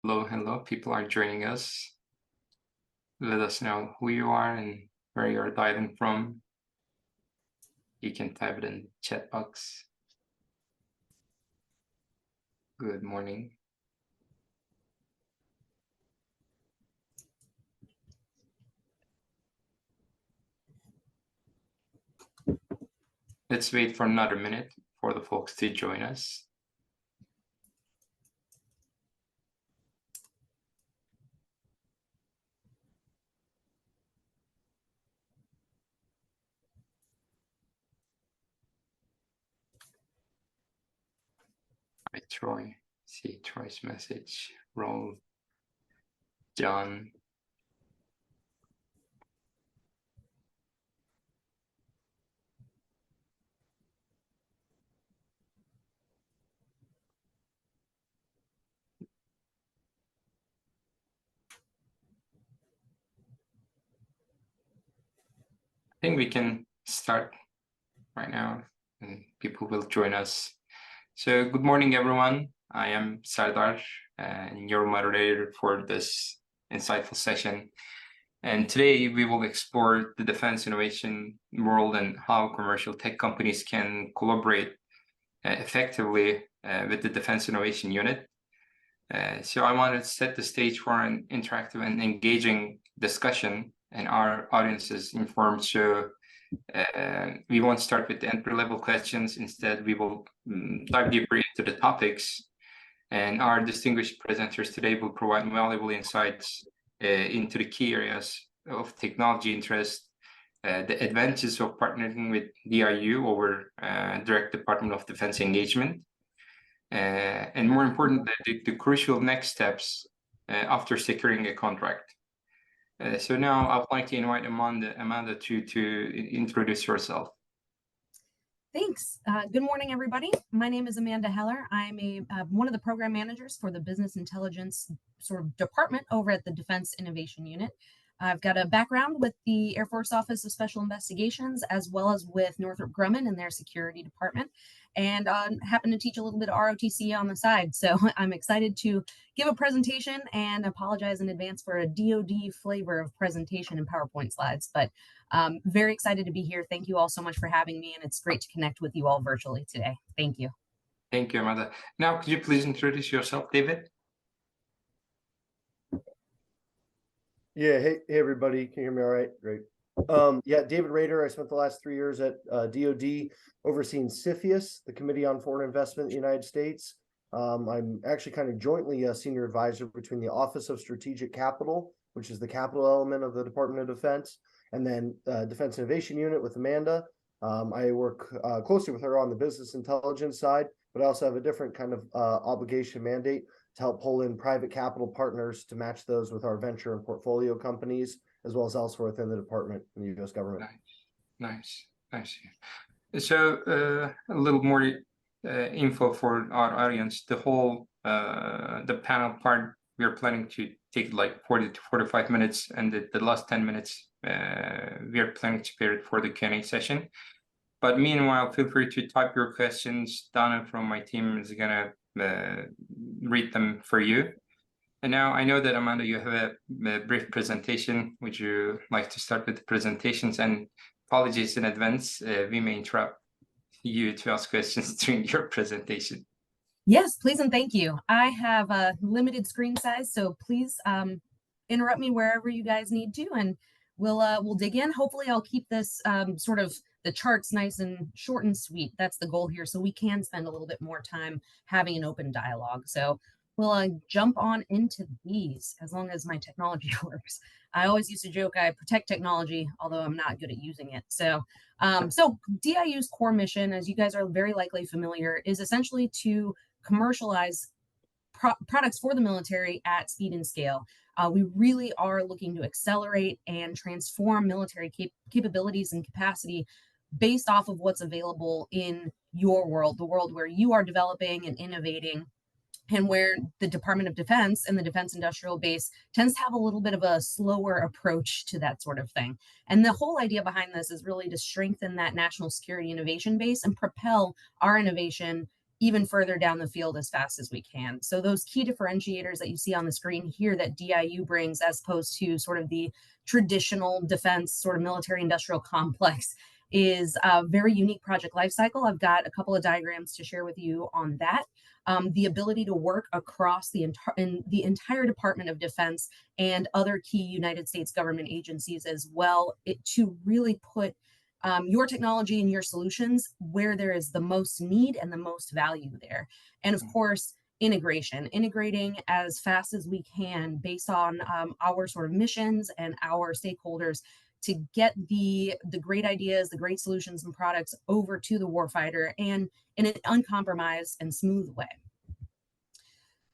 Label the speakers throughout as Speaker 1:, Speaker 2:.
Speaker 1: Hello. People are joining us. Let us know who you are and where you're dialing from. You can type it in the chat box. Good morning. Let's wait for another minute for the folks to join us. Hi, Troy. See Troy's message. Roll. John. I think we can start right now and people will join us. So good morning, everyone. I am Serdar and your moderator for this insightful session. And today we will explore the defense innovation world and how commercial tech companies can collaborate effectively with the Defense Innovation Unit. So I wanted to set the stage for an interactive and engaging discussion, and our audience is informed. So we won't start with the entry-level questions. Instead, we will dive deeper into the topics. And our distinguished presenters today will provide valuable insights into the key areas of technology interest, the advantages of partnering with DIU over direct Department of Defense engagement, and more important, the crucial next steps after securing a contract. So now I'd like to invite Amanda to introduce yourself.
Speaker 2: Thanks. Good morning, everybody. My name is Amanda Heller. I'm one of the program managers for the Business Intelligence sort of department over at the Defense Innovation Unit. I've got a background with the Air Force Office of Special Investigations, as well as with Northrop Grumman and their security department, and happen to teach a little bit of ROTC on the side. So I'm excited to give a presentation and apologize in advance for a DoD flavor of presentation and PowerPoint slides, but very excited to be here. Thank you all so much for having me, and it's great to connect with you all virtually today. Thank you.
Speaker 1: Thank you, Amanda. Now, could you please introduce yourself, David?
Speaker 3: Yeah, hey everybody, can you hear me all right? Great. Yeah, David Rader. I spent the last 3 years at DoD overseeing CFIUS, the Committee on Foreign Investment in the United States. I'm actually kind of jointly a senior advisor between the Office of Strategic Capital, which is the capital element of the Department of Defense, and then Defense Innovation Unit with Amanda. I work closely with her on the business intelligence side, but I also have a different kind of obligation mandate to help pull in private capital partners to match those with our venture and portfolio companies, as well as elsewhere within the department and the U.S. government.
Speaker 1: Nice. So a little more info for our audience. The whole the panel part, we are planning to take like 40 to 45 minutes, and the last 10 minutes we are planning to pair it for the Q&A session. But meanwhile, feel free to type your questions. Donna from my team is gonna read them for you. And now I know that, Amanda, you have a brief presentation. Would you like to start with the presentations? And apologies in advance, we may interrupt you to ask questions during your presentation.
Speaker 2: Yes, please and thank you. I have a limited screen size, so please interrupt me wherever you guys need to, and we'll dig in. Hopefully I'll keep this sort of the charts nice and short and sweet. That's the goal here, so we can spend a little bit more time having an open dialogue. So we'll jump on into these as long as my technology works. I always used to joke I protect technology, although I'm not good at using it. So DIU's core mission, as you guys are very likely familiar, is essentially to commercialize products for the military at speed and scale. We really are looking to accelerate and transform military capabilities and capacity based off of what's available in your world, the world where you are developing and innovating, and where the Department of Defense and the Defense Industrial Base tends to have a little bit of a slower approach to that sort of thing. And the whole idea behind this is really to strengthen that national security innovation base and propel our innovation even further down the field as fast as we can. So those key differentiators that you see on the screen here that DIU brings, as opposed to sort of the traditional defense sort of military industrial complex, is a very unique project lifecycle. I've got a couple of diagrams to share with you on that. The ability to work across the entire Department of Defense and other key United States government agencies as well, to really put your technology and your solutions where there is the most need and the most value there. And of course, integrating as fast as we can based on our sort of missions and our stakeholders to get the great ideas, the great solutions and products over to the warfighter, and in an uncompromised and smooth way.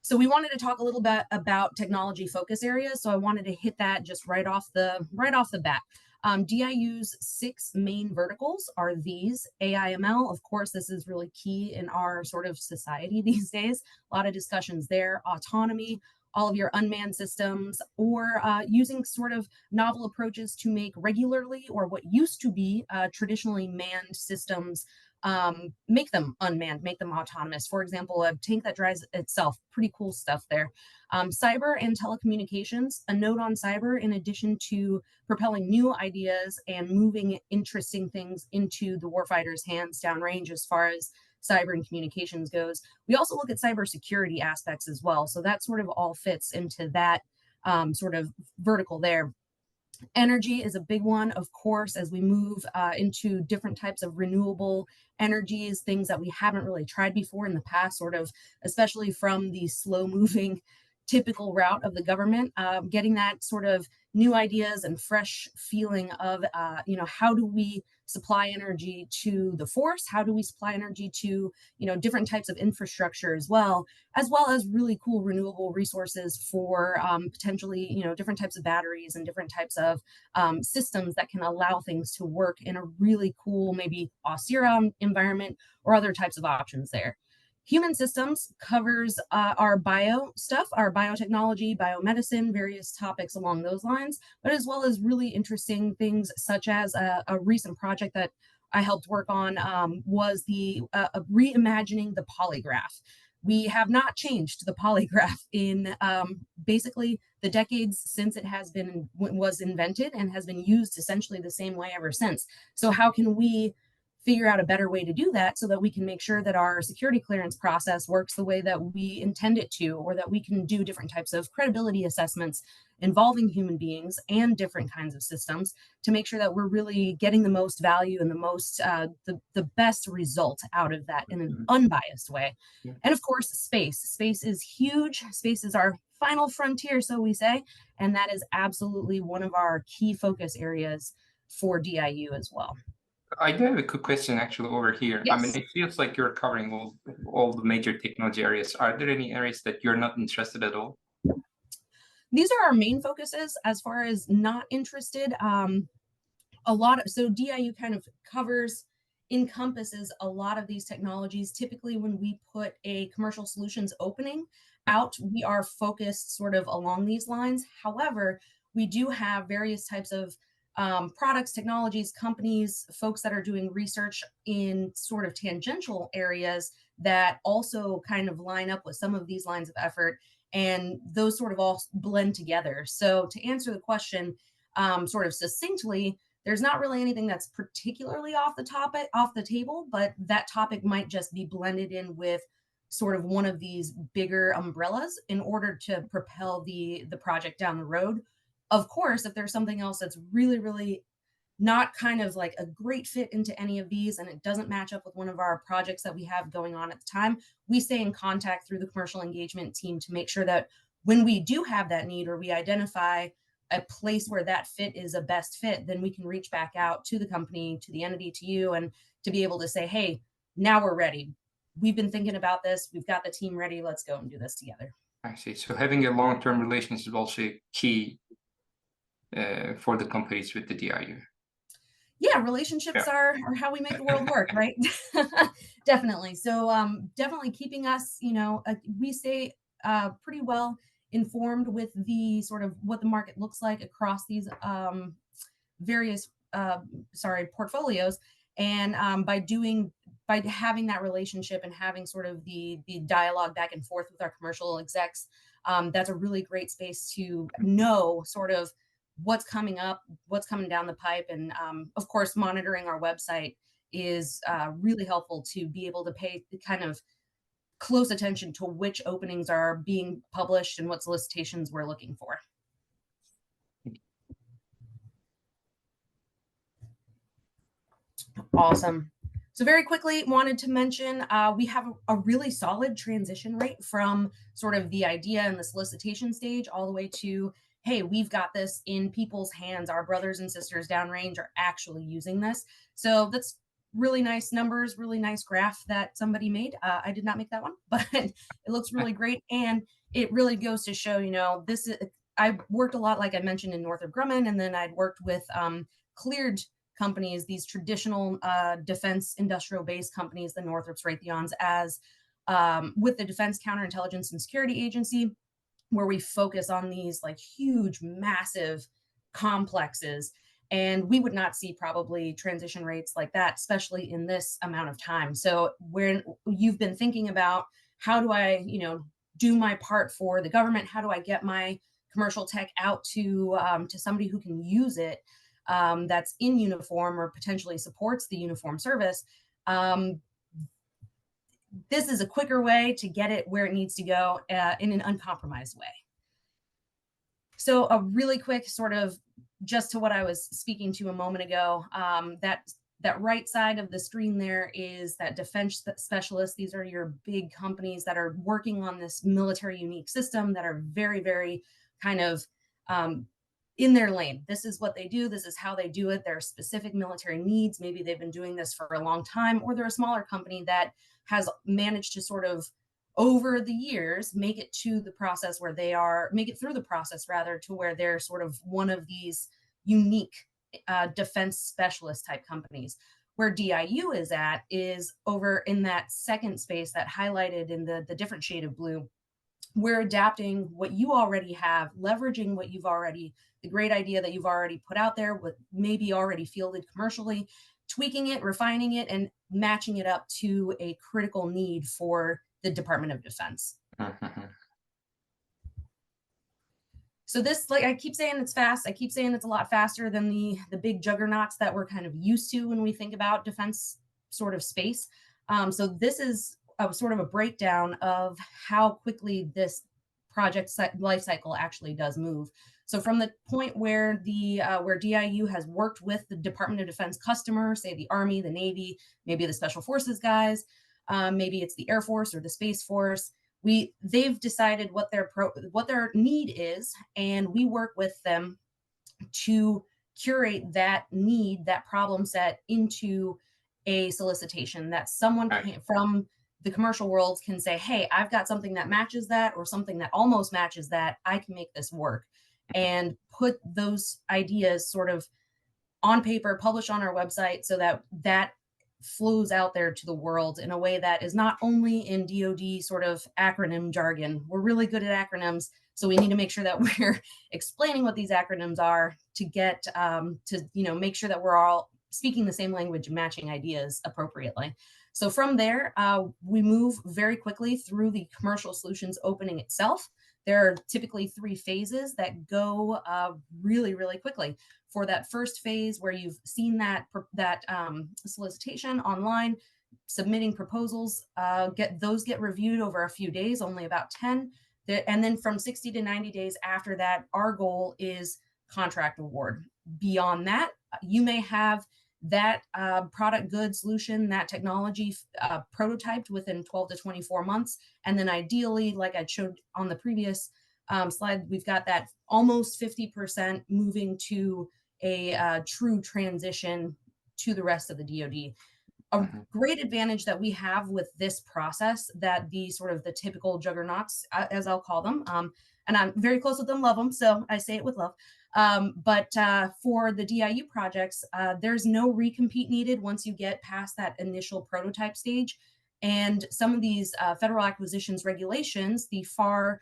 Speaker 2: So we wanted to talk a little bit about technology focus areas. So I wanted to hit that just right off the bat. DIU's 6 main verticals are these: AI/ML. Of course, this is really key in our sort of society these days. A lot of discussions there. Autonomy, all of your unmanned systems, or using sort of novel approaches to make regularly, or what used to be traditionally manned systems, make them unmanned, make them autonomous. For example, a tank that drives itself, pretty cool stuff there. Cyber and telecommunications, a note on cyber, in addition to propelling new ideas and moving interesting things into the warfighter's hands downrange as far as cyber and communications goes. We also look at cybersecurity aspects as well. So that sort of all fits into that sort of vertical there. Energy is a big one, of course, as we move into different types of renewable energies, things that we haven't really tried before in the past, sort of, especially from the slow moving typical route of the government, getting that sort of new ideas and fresh feeling of, how do we supply energy to the force? How do we supply energy to, different types of infrastructure as well as really cool renewable resources for potentially, different types of batteries and different types of systems that can allow things to work in a really cool, maybe austere environment, or other types of options there. Human systems covers our bio stuff, our biotechnology, biomedicine, various topics along those lines, but as well as really interesting things such as a recent project that I helped work on was the reimagining the polygraph. We have not changed the polygraph in basically the decades since it was invented, and has been used essentially the same way ever since. So how can we figure out a better way to do that so that we can make sure that our security clearance process works the way that we intend it to, or that we can do different types of credibility assessments involving human beings and different kinds of systems to make sure that we're really getting the most value and the most the best result out of that in an unbiased way. Yeah. And of course, space is huge. Space is our final frontier, so we say, and that is absolutely one of our key focus areas for DIU as well.
Speaker 1: I do have a quick question actually over here.
Speaker 2: Yes.
Speaker 1: I mean, it feels like you're covering all the major technology areas. Are there any areas that you're not interested at all?
Speaker 2: These are our main focuses. As far as not interested, so DIU kind of encompasses a lot of these technologies. Typically, when we put a commercial solutions opening out, we are focused sort of along these lines. However, we do have various types of products, technologies, companies, folks that are doing research in sort of tangential areas that also kind of line up with some of these lines of effort, and those sort of all blend together. So to answer the question sort of succinctly, there's not really anything that's particularly off the table, but that topic might just be blended in with sort of one of these bigger umbrellas in order to propel the project down the road. Of course, if there's something else that's really, really not kind of like a great fit into any of these, and it doesn't match up with one of our projects that we have going on at the time, we stay in contact through the commercial engagement team to make sure that when we do have that need, or we identify a place where that fit is a best fit, then we can reach back out to the company, to the entity, to you, and to be able to say, hey, now we're ready. We've been thinking about this. We've got the team ready. Let's go and do this together.
Speaker 1: I see. So having a long-term relationship is also key for the companies with the DIU.
Speaker 2: Yeah, relationships are how we make the world work, right? Definitely. So definitely keeping us, we stay pretty well informed with the sort of what the market looks like across these various portfolios. And by by having that relationship and having sort of the dialogue back and forth with our commercial execs, that's a really great space to know sort of what's coming up, what's coming down the pipe. And of course, monitoring our website is really helpful to be able to pay kind of close attention to which openings are being published and what solicitations we're looking for. Awesome. So very quickly, wanted to mention, we have a really solid transition rate from sort of the idea and the solicitation stage all the way to, hey, we've got this in people's hands. Our brothers and sisters downrange are actually using this. So that's really nice numbers, really nice graph that somebody made. I did not make that one, but it looks really great. And it really goes to show, you know, this is, I worked a lot, like I mentioned, in Northrop Grumman, and then I'd worked with cleared companies, these traditional defense industrial based companies, the Northrops, Raytheons, as with the Defense Counterintelligence and Security Agency, where we focus on these like huge, massive complexes. And we would not see probably transition rates like that, especially in this amount of time. So when you've been thinking about how do I, you know, do my part for the government, how do I get my commercial tech out to somebody who can use it, that's in uniform or potentially supports the uniform service, this is a quicker way to get it where it needs to go in an uncompromised way. So a really quick sort of just to what I was speaking to a moment ago, that right side of the screen there is that defense specialist. These are your big companies that are working on this military unique system that are very, very kind of in their lane. This is what they do. This is how they do it. There are specific military needs. Maybe they've been doing this for a long time, or they're a smaller company that has managed to sort of over the years make it to the process where they are, make it through the process rather, to where they're sort of one of these unique defense specialist type companies. Where DIU is at is over in that second space that highlighted in the different shade of blue. We're adapting what you already have, leveraging what you've already, the great idea that you've already put out there, with maybe already fielded commercially, tweaking it, refining it, and matching it up to a critical need for the Department of Defense. So this, like I keep saying, it's fast. I keep saying it's a lot faster than the big juggernauts that we're kind of used to when we think about defense sort of space. So this is sort of a breakdown of how quickly this project life cycle actually does move. So from the point where where DIU has worked with the Department of Defense customer, say the Army, the Navy, maybe the Special Forces guys, maybe it's the Air Force or the Space Force, they've decided what their need is, and we work with them to curate that need, that problem set into a solicitation that someone from the commercial world can say, hey, I've got something that matches that, or something that almost matches that. I can make this work, and put those ideas sort of on paper, publish on our website, so that that flows out there to the world in a way that is not only in DoD sort of acronym jargon. We're really good at acronyms, so we need to make sure that we're explaining what these acronyms are to get to, you know, make sure that we're all speaking the same language and matching ideas appropriately. So from there, we move very quickly through the commercial solutions opening itself. There are typically 3 phases that go really, really quickly. For that first phase, where you've seen that solicitation online, submitting proposals, get reviewed over a few days, only about 10. And then from 60 to 90 days after that, our goal is contract award. Beyond that, you may have that product, good solution, that technology prototyped within 12 to 24 months. And then ideally, like I showed on the previous slide, we've got that almost 50% moving to a true transition to the rest of the DoD. A great advantage that we have with this process that the sort of the typical juggernauts, as I'll call them, and I'm very close with them, love them, so I say it with love. But for the DIU projects, there's no recompete needed once you get past that initial prototype stage. And some of these federal acquisitions regulations, the FAR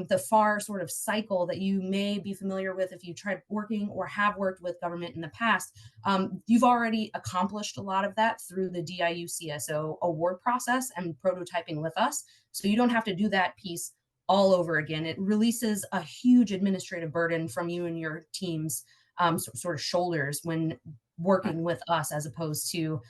Speaker 2: the FAR sort of cycle that you may be familiar with if you tried working or have worked with government in the past. You've already accomplished a lot of that through the DIU CSO award process and prototyping with us. So you don't have to do that piece all over again. It releases a huge administrative burden from you and your team's sort of shoulders when working with us, as opposed to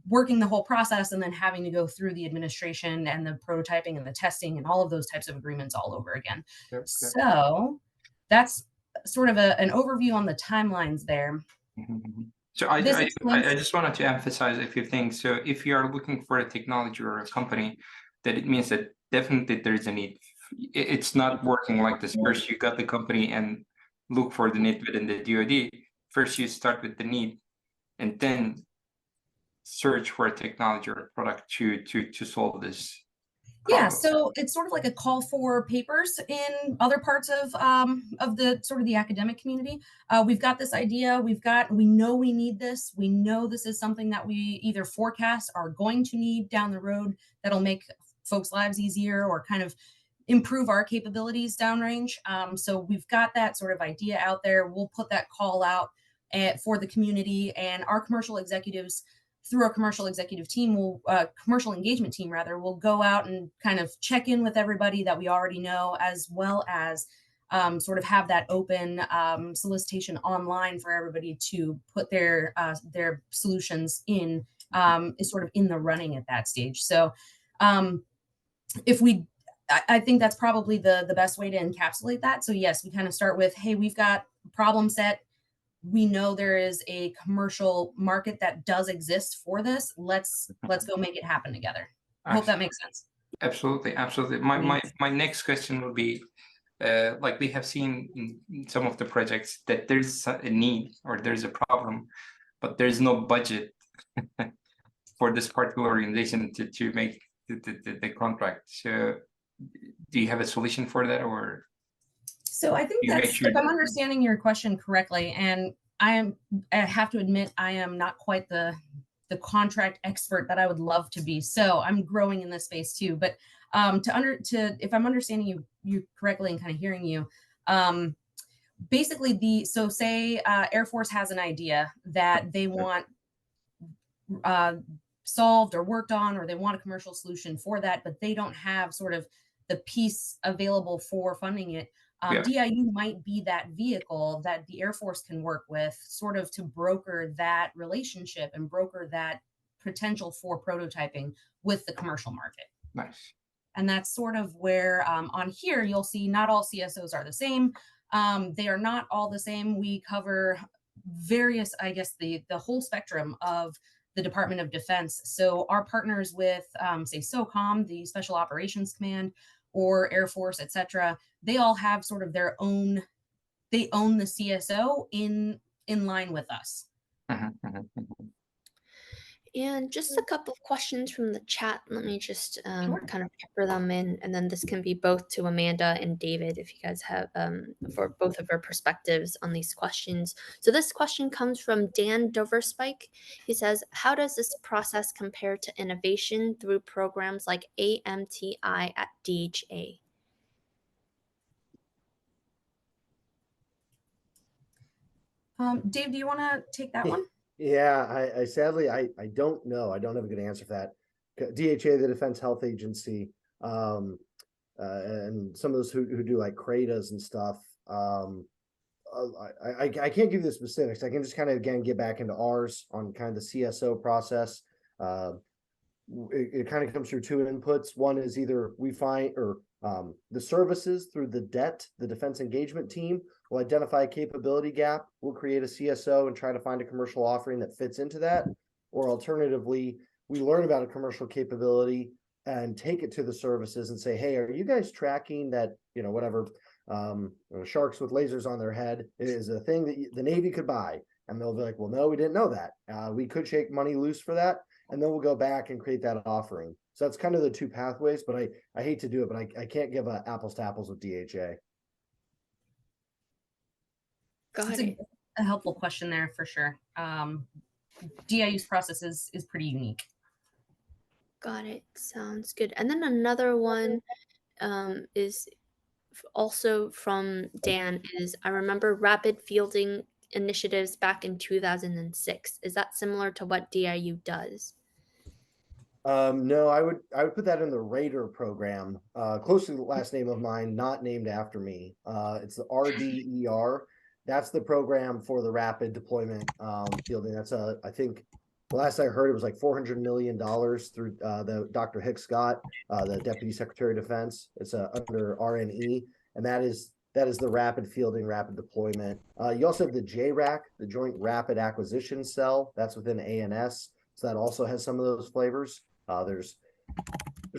Speaker 2: working the whole process and then having to go through the administration and the prototyping and the testing and all of those types of agreements all over again.
Speaker 1: Yep.
Speaker 2: So that's sort of an overview on the timelines there.
Speaker 1: So I just wanted to emphasize a few things. So if you are looking for a technology or a company, that it means that definitely there's a need. It's not working like this. First, you got the company and look for the need within the DoD. First, you start with the need, and then search for a technology or a product to solve this.
Speaker 2: Yeah, so it's sort of like a call for papers in other parts of the sort of the academic community. We've got this idea. We know we need this. We know this is something that we either forecast are going to need down the road that'll make folks' lives easier or kind of improve our capabilities downrange. So we've got that sort of idea out there. We'll put that call out for the community, and our commercial executives, through our commercial executive team, commercial engagement team rather, will go out and kind of check in with everybody that we already know, as well as sort of have that open solicitation online for everybody to put their solutions in, is sort of in the running at that stage. So I think that's probably the best way to encapsulate that. So yes, we kind of start with, hey, we've got a problem set. We know there is a commercial market that does exist for this. Let's go make it happen together. I hope that makes sense.
Speaker 1: Absolutely. My next question would be, like we have seen in some of the projects that there's a need or there's a problem, but there's no budget for this particular organization to make the contract. So do you have a solution for that, or?
Speaker 2: So I think that's, if I'm understanding your question correctly, and I have to admit, I am not quite the contract expert that I would love to be. So I'm growing in this space too. But if I'm understanding you correctly and kind of hearing you, basically so say Air Force has an idea that they want solved or worked on, or they want a commercial solution for that, but they don't have sort of the piece available for funding it. DIU might be that vehicle that the Air Force can work with, sort of to broker that relationship and broker that potential for prototyping with the commercial market.
Speaker 1: Nice.
Speaker 2: And that's sort of where on here you'll see not all CSOs are the same. They are not all the same. We cover various, I guess, the whole spectrum of the Department of Defense. So our partners with, say, SOCOM, the Special Operations Command, or Air Force, et cetera, they all have sort of their own, they own the CSO in line with us.
Speaker 4: And just a couple of questions from the chat. Let me just kind of pepper them in, and then this can be both to Amanda and David if you guys have for both of our perspectives on these questions. So this question comes from Dan Doverspike. He says, how does this process compare to innovation through programs like AMTI at DHA?
Speaker 2: Dave, do you want to take that one?
Speaker 3: Yeah, I sadly, I don't know. I don't have a good answer for that. DHA, the Defense Health Agency, and some of those who do like CRADAs and stuff. I can't give you the specifics. I can just kind of, again, get back into ours on kind of the CSO process. It kind of comes through two inputs. One is either we find, or the services through the DET, the Defense Engagement Team, will identify a capability gap. We'll create a CSO and try to find a commercial offering that fits into that. Or alternatively, we learn about a commercial capability and take it to the services and say, hey, are you guys tracking that, whatever, sharks with lasers on their head is a thing that the Navy could buy? And they'll be like, well, no, we didn't know that. We could shake money loose for that. And then we'll go back and create that offering. So that's kind of the two pathways, but I hate to do it, but I can't give apples to apples with DHA.
Speaker 2: That's a helpful question there for sure. DIU's process is pretty unique.
Speaker 4: Got it. Sounds good. And then another one is also from Dan is, I remember rapid fielding initiatives back in 2006. Is that similar to what DIU does?
Speaker 3: No, I would put that in the Rader program, close to the last name of mine, not named after me. It's the RDER. That's the program for the rapid deployment fielding. That's I think the last I heard it was like $400 million through the Dr. Hicks Scott, the Deputy Secretary of Defense. It's under RNE, and that is the rapid fielding, rapid deployment. You also have the JRAC, the Joint Rapid Acquisition Cell. That's within ANS. So that also has some of those flavors. There's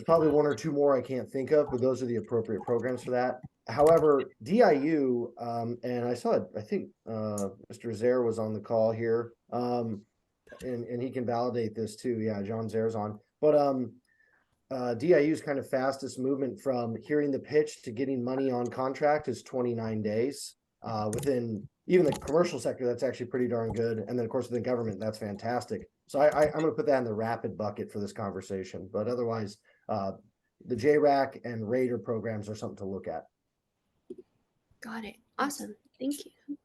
Speaker 3: probably one or two more I can't think of, but those are the appropriate programs for that. However, DIU, and I saw, I think Mr. Zaire was on the call here, and he can validate this too. Yeah, John Zaire's on. But DIU's kind of fastest movement from hearing the pitch to getting money on contract is 29 days. Within even the commercial sector, that's actually pretty darn good. And then, of course, within government, that's fantastic. So I'm going to put that in the rapid bucket for this conversation. But otherwise, the JRAC and Rader programs are something to look at.
Speaker 4: Got it. Awesome. Thank you.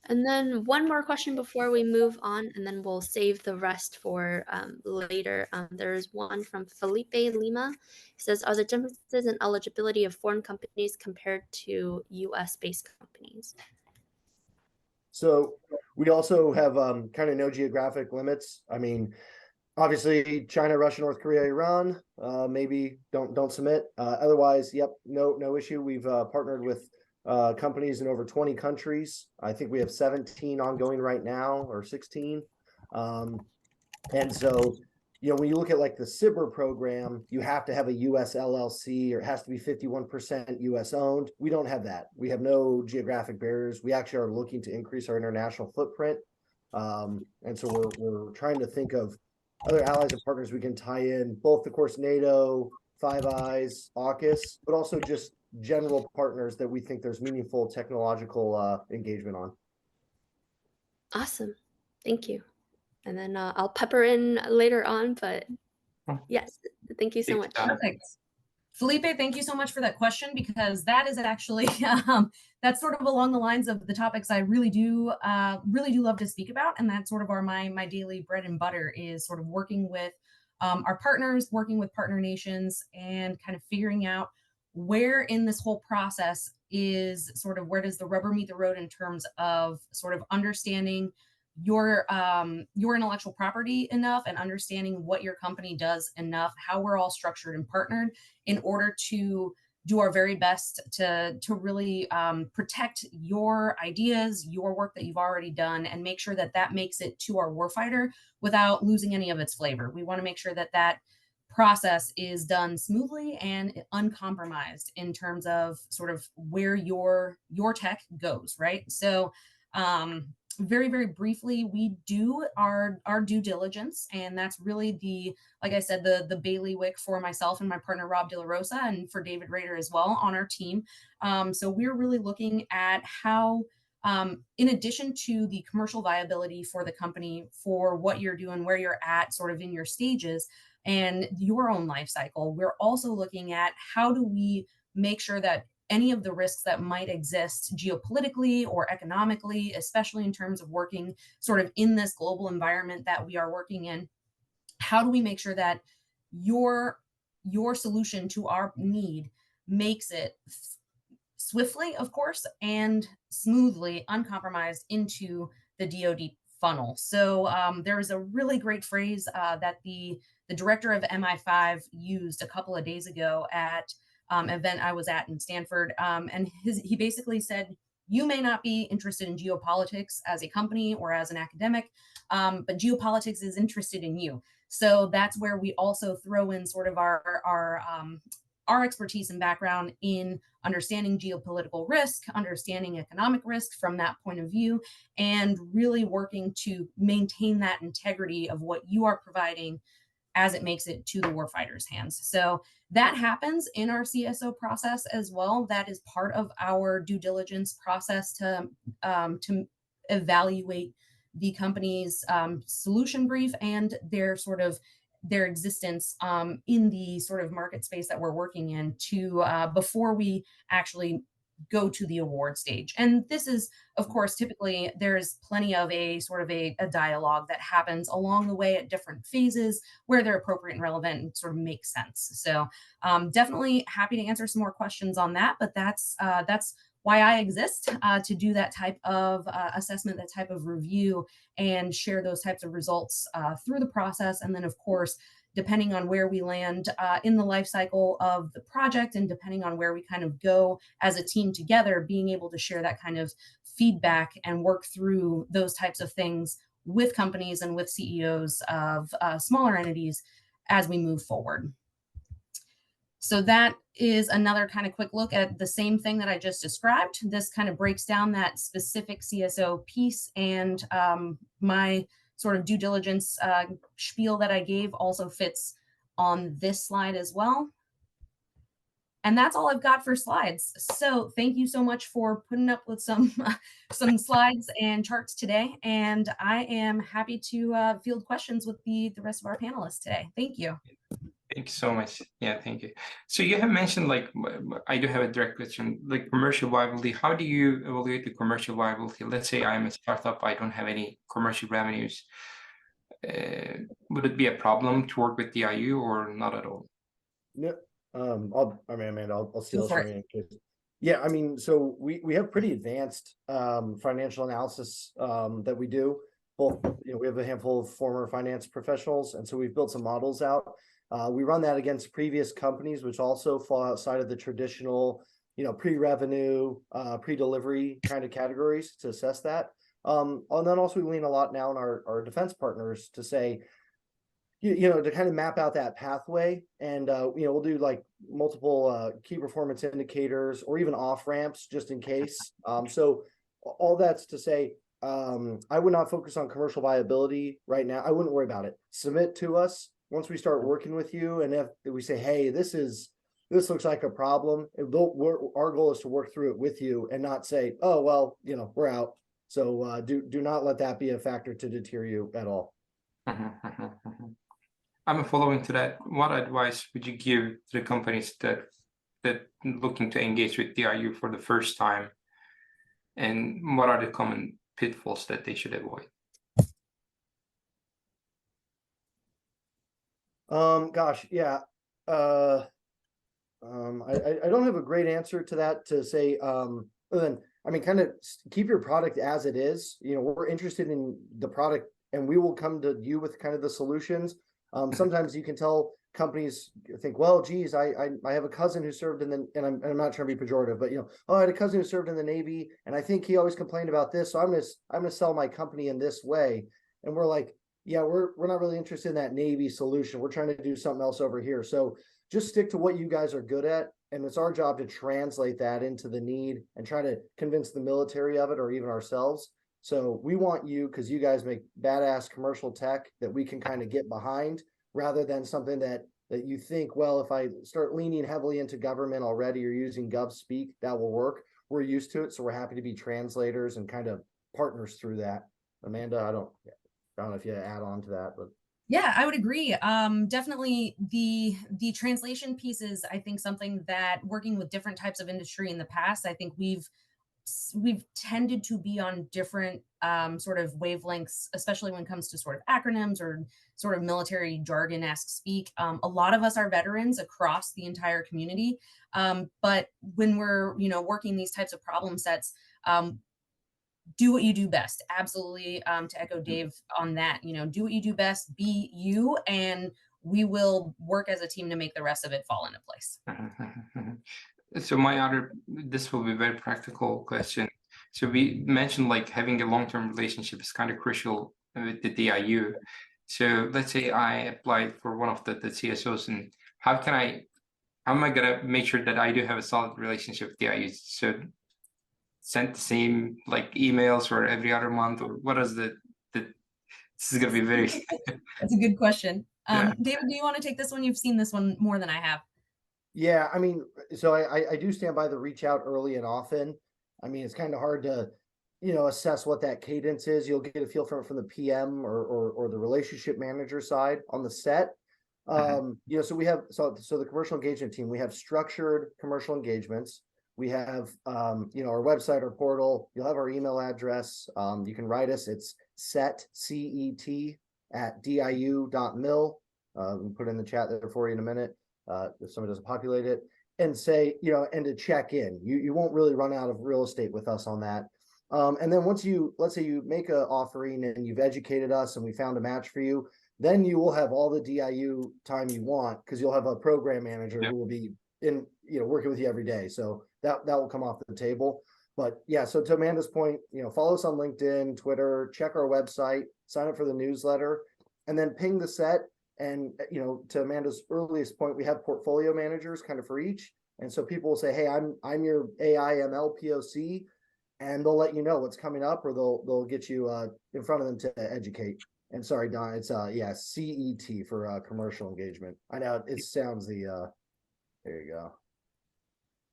Speaker 4: And then one more question before we move on, and then we'll save the rest for later. There's one from Felipe Lima. He says, are there differences in eligibility of foreign companies compared to US-based companies?
Speaker 3: So we also have kind of no geographic limits. I mean, obviously China, Russia, North Korea, Iran, maybe don't submit. Otherwise, yep, no issue. We've partnered with companies in over 20 countries. I think we have 17 ongoing right now, or 16. And so, you know, when you look at like the CIBR program, you have to have a US LLC, or it has to be 51% US owned. We don't have that. We have no geographic barriers. We actually are looking to increase our international footprint. And so we're trying to think of other allies and partners we can tie in, both, of course, NATO, Five Eyes, AUKUS, but also just general partners that we think there's meaningful technological engagement on.
Speaker 4: Awesome. Thank you. And then I'll pepper in later on, but yes, thank you so much.
Speaker 2: Perfect. Felipe, thank you so much for that question, because that is actually, that's sort of along the lines of the topics I really do love to speak about. And that's sort of my daily bread and butter, is sort of working with our partners, working with partner nations, and kind of figuring out where in this whole process is sort of, where does the rubber meet the road in terms of sort of understanding your intellectual property enough, and understanding what your company does enough, how we're all structured and partnered in order to do our very best to really protect your ideas, your work that you've already done, and make sure that that makes it to our warfighter without losing any of its flavor. We want to make sure that that process is done smoothly and uncompromised in terms of sort of where your tech goes, right? So very, very briefly, we do our due diligence, and that's really the, like I said, the bailiwick for myself and my partner Rob De La Rosa, and for David Rader as well on our team. So we're really looking at how, in addition to the commercial viability for the company, for what you're doing, where you're at sort of in your stages and your own life cycle, we're also looking at how do we make sure that any of the risks that might exist geopolitically or economically, especially in terms of working sort of in this global environment that we are working in, how do we make sure that your solution to our need makes it swiftly, of course, and smoothly, uncompromised into the DoD funnel. So there was a really great phrase that the director of MI5 used a couple of days ago at event I was at in Stanford. And he basically said, you may not be interested in geopolitics as a company or as an academic, but geopolitics is interested in you. So that's where we also throw in sort of our expertise and background in understanding geopolitical risk, understanding economic risk from that point of view, and really working to maintain that integrity of what you are providing as it makes it to the warfighter's hands. So that happens in our CSO process as well. That is part of our due diligence process to evaluate the company's solution brief and their sort of their existence in the sort of market space that we're working in to before we actually go to the award stage. And this is, of course, typically there's plenty of a sort of a dialogue that happens along the way at different phases where they're appropriate and relevant and sort of make sense. So definitely happy to answer some more questions on that, but that's why I exist, to do that type of assessment, that type of review, and share those types of results through the process. And then, of course, depending on where we land in the life cycle of the project and depending on where we kind of go as a team together, being able to share that kind of feedback and work through those types of things with companies and with CEOs of smaller entities as we move forward. So that is another kind of quick look at the same thing that I just described. This kind of breaks down that specific CSO piece, and my sort of due diligence spiel that I gave also fits on this slide as well. And that's all I've got for slides. So thank you so much for putting up with some slides and charts today. And I am happy to field questions with the rest of our panelists today. Thank you.
Speaker 1: Thank you so much. Yeah, thank you. So you have mentioned, like, I do have a direct question, like commercial viability. How do you evaluate the commercial viability? Let's say I'm a startup, I don't have any commercial revenues. Would it be a problem to work with DIU or not at all?
Speaker 3: No, Amanda, I'll steal
Speaker 2: Go for
Speaker 3: this from you. Yeah, I mean, so we have pretty advanced financial analysis that we do. Both, we have a handful of former finance professionals, and so we've built some models out. We run that against previous companies, which also fall outside of the traditional, pre-revenue, pre-delivery kind of categories to assess that. And then also we lean a lot now on our defense partners to say, to kind of map out that pathway. And, we'll do like multiple key performance indicators or even off ramps just in case. So all that's to say, I would not focus on commercial viability right now. I wouldn't worry about it. Submit to us. Once we start working with you, and if we say, hey, this looks like a problem, our goal is to work through it with you and not say, oh, well, we're out. So do not let that be a factor to deter you at all.
Speaker 1: I'm following to that. What advice would you give to the companies that looking to engage with DIU for the first time, and what are the common pitfalls that they should avoid?
Speaker 3: Gosh, yeah. I don't have a great answer to that to say, other than, kind of keep your product as it is. We're interested in the product and we will come to you with kind of the solutions. Sometimes you can tell companies think, well, geez, I have a cousin who served in the, and I'm not trying to be pejorative, but I had a cousin who served in the Navy and I think he always complained about this. So I'm going to sell my company in this way. And we're like, yeah, we're not really interested in that Navy solution. We're trying to do something else over here. So just stick to what you guys are good at. And it's our job to translate that into the need and try to convince the military of it or even ourselves. So we want you, because you guys make badass commercial tech that we can kind of get behind, rather than something that you think, well, if I start leaning heavily into government already or using gov speak, that will work. We're used to it. So we're happy to be translators and kind of partners through that. Amanda, I don't know if you add on to that, but
Speaker 2: yeah, I would agree. Definitely the translation piece is, I think, something that working with different types of industry in the past, I think we've tended to be on different sort of wavelengths, especially when it comes to sort of acronyms or sort of military jargon-esque speak. A lot of us are veterans across the entire community, but when we're working these types of problem sets, do what you do best. Absolutely. To echo Dave on that, do what you do best, be you, and we will work as a team to make the rest of it fall into place.
Speaker 1: So this will be a very practical question. So we mentioned like having a long-term relationship is kind of crucial with the DIU. So let's say I applied for one of the CSOs, and how am I gonna make sure that I do have a solid relationship with DIU? So send the same like emails or every other month, or what is this is gonna be very
Speaker 2: That's a good question.
Speaker 1: Yeah.
Speaker 2: David, do you want to take this one? You've seen this one more than I have.
Speaker 3: Yeah, so I do stand by the reach out early and often. It's kind of hard to, assess what that cadence is. You'll get a feel from the PM or the relationship manager side on the set. You know, so we have so the commercial engagement team, we have structured commercial engagements. We have you know, our website, our portal. You'll have our email address. You can write us. It's CET@diu.mil. We'll put it in the chat there for you in a minute. If somebody doesn't populate it, and say, you know, and to check in. You won't really run out of real estate with us on that. And then once let's say you make an offering and you've educated us and we found a match for you, then you will have all the DIU time you want, because you'll have a program manager who will be in, you know, working with you every day. So that will come off the table. But yeah, so to Amanda's point, you know, follow us on LinkedIn, Twitter, check our website, sign up for the newsletter, and then ping the set. And, you know, to Amanda's earliest point, we have portfolio managers kind of for each. And so people will say, hey, I'm your AI ML POC, and they'll let you know what's coming up, or they'll get you in front of them to educate. And sorry, Don, it's yeah, CET for commercial engagement. I know it sounds the there you go.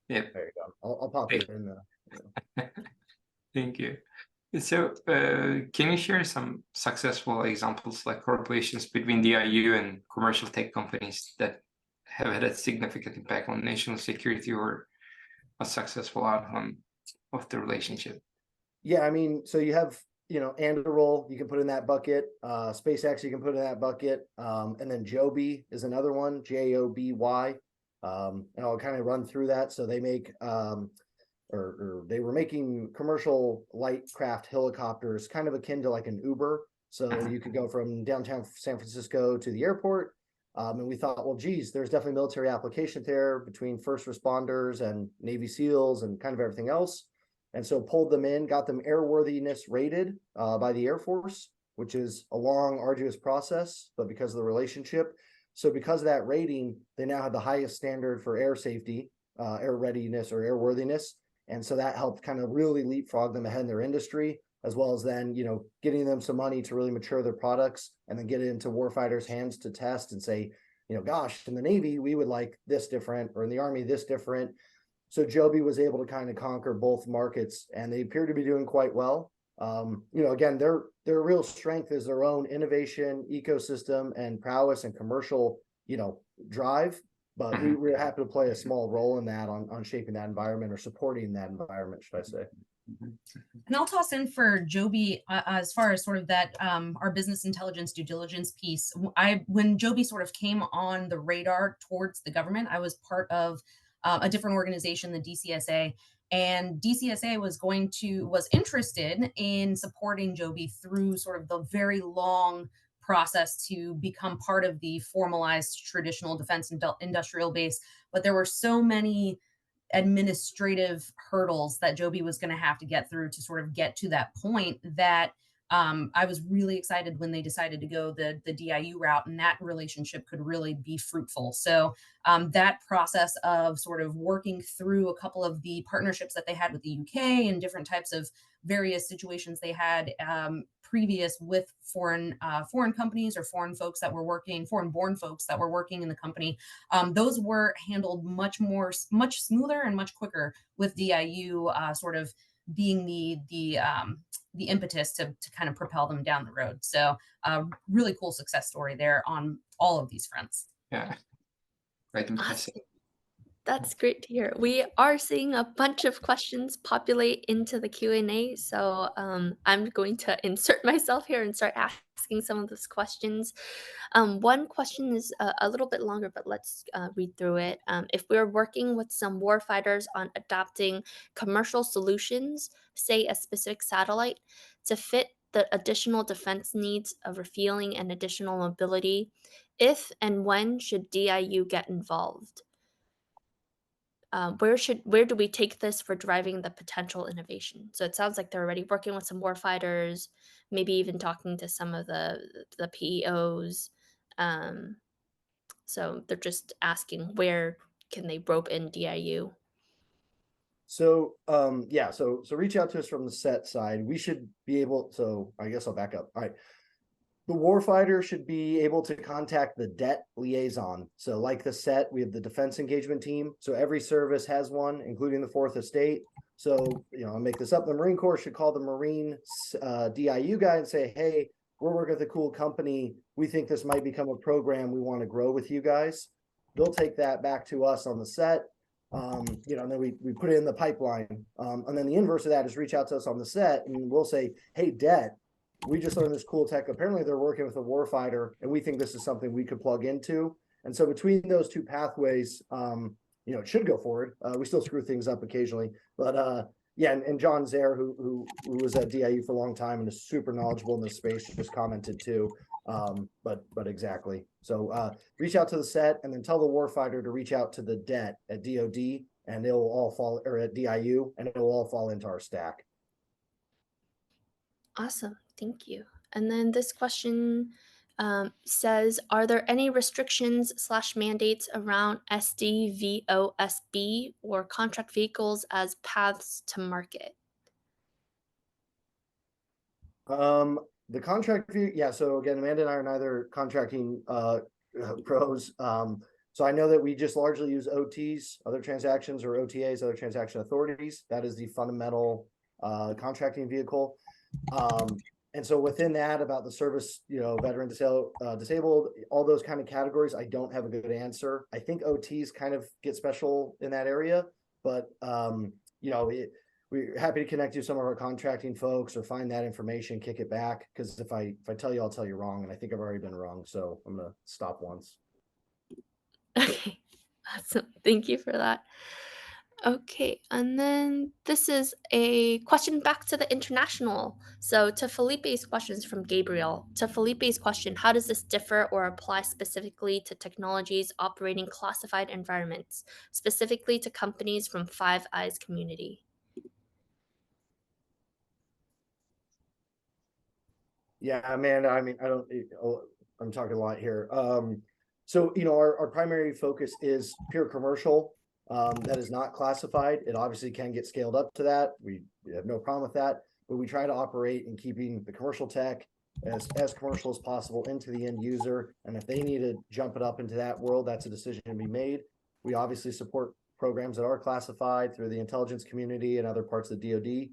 Speaker 1: Yeah,
Speaker 3: there you go. I'll pop it in.
Speaker 1: Thank you. So can you share some successful examples, like correlations between DIU and commercial tech companies that have had a significant impact on national security, or a successful outcome of the relationship?
Speaker 3: Yeah, I mean, so you have, you know, Anduril, you can put in that bucket. SpaceX, you can put in that bucket. And then Joby is another one, JOBY. And I'll kind of run through that. So they make or they were making commercial light craft helicopters, kind of akin to like an Uber. So you could go from downtown San Francisco to the airport. And we thought, well, geez, there's definitely military application there between first responders and Navy SEALs and kind of everything else. And so pulled them in, got them airworthiness rated by the Air Force, which is a long, arduous process, but because of the relationship. So because of that rating, they now have the highest standard for air safety, air readiness or airworthiness. And so that helped kind of really leapfrog them ahead in their industry, as well as then, you know, getting them some money to really mature their products and then get it into warfighters' hands to test and say, you know, gosh, in the Navy, we would like this different, or in the Army, this different. So Joby was able to kind of conquer both markets, and they appear to be doing quite well. You know, again, their real strength is their own innovation, ecosystem, and prowess and commercial, you know, drive. But we're happy to play a small role in that on shaping that environment, or supporting that environment, should I say.
Speaker 2: And I'll toss in for Joby as far as sort of that our business intelligence due diligence piece. When Joby sort of came on the radar towards the government, I was part of a different organization, the DCSA, and DCSA was interested in supporting Joby through sort of the very long process to become part of the formalized traditional defense industrial base. But there were so many administrative hurdles that Joby was going to have to get through to sort of get to that point that I was really excited when they decided to go the DIU route, and that relationship could really be fruitful. So that process of sort of working through a couple of the partnerships that they had with the UK and different types of various situations they had previous with foreign companies or foreign folks that were working, foreign-born folks that were working in the company, those were handled much smoother and much quicker with DIU sort of being the impetus to kind of propel them down the road. So really cool success story there on all of these fronts.
Speaker 1: Yeah, right. Impressive.
Speaker 4: That's great to hear. We are seeing a bunch of questions populate into the Q&A, so I'm going to insert myself here and start asking some of those questions. One question is a little bit longer, but let's read through it. If we're working with some warfighters on adopting commercial solutions, say a specific satellite, to fit the additional defense needs of refueling and additional mobility, if and when should DIU get involved? Where do we take this for driving the potential innovation? So it sounds like they're already working with some warfighters, maybe even talking to some of the PEOs. So they're just asking, where can they rope in DIU?
Speaker 3: So yeah, so reach out to us from the set side. We should be able, so I guess I'll back up. All right. The warfighter should be able to contact the DET liaison. So like the set, we have the defense engagement team. So every service has one, including the Fourth Estate. So, you know, I'll make this up. The Marine Corps should call the Marine DIU guy and say, hey, we're working with a cool company. We think this might become a program we want to grow with you guys. They'll take that back to us on the set. You know, and then we put it in the pipeline. And then the inverse of that is reach out to us on the set and we'll say, hey, Det, we just learned this cool tech. Apparently they're working with a warfighter and we think this is something we could plug into. And so between those two pathways, you know, it should go forward. We still screw things up occasionally, but yeah, and John Zare, who was at DIU for a long time and is super knowledgeable in this space, just commented too. But exactly. So reach out to the set and then tell the warfighter to reach out to the Det at DoD, and it'll all fall, or at DIU, and it'll all fall into our stack.
Speaker 4: Awesome, thank you. And then this question says, are there any restrictions / mandates around SDVOSB or contract vehicles as paths to market?
Speaker 3: The contract view, yeah. So again, Amanda and I are neither contracting pros. So I know that we just largely use OTs, other transactions, or OTAs, other transaction authorities. That is the fundamental contracting vehicle. And so within that, about the service, you know, veteran, disabled, all those kind of categories, I don't have a good answer. I think OTs kind of get special in that area, but you know, we're happy to connect you to some of our contracting folks or find that information, kick it back. Because if I tell you, I'll tell you wrong, and I think I've already been wrong. So I'm gonna stop once.
Speaker 4: Okay, awesome. Thank you for that. Okay, and then this is a question back to the international. So to Felipe's questions from Gabriel, to Felipe's question, how does this differ or apply specifically to technologies operating classified environments, specifically to companies from Five Eyes community?
Speaker 3: Yeah, Amanda, I mean, I'm talking a lot here. So, you know, our primary focus is pure commercial. That is not classified. It obviously can get scaled up to that. We have no problem with that, but we try to operate in keeping the commercial tech as commercial as possible into the end user. And if they need to jump it up into that world, that's a decision to be made. We obviously support programs that are classified through the intelligence community and other parts of the DoD.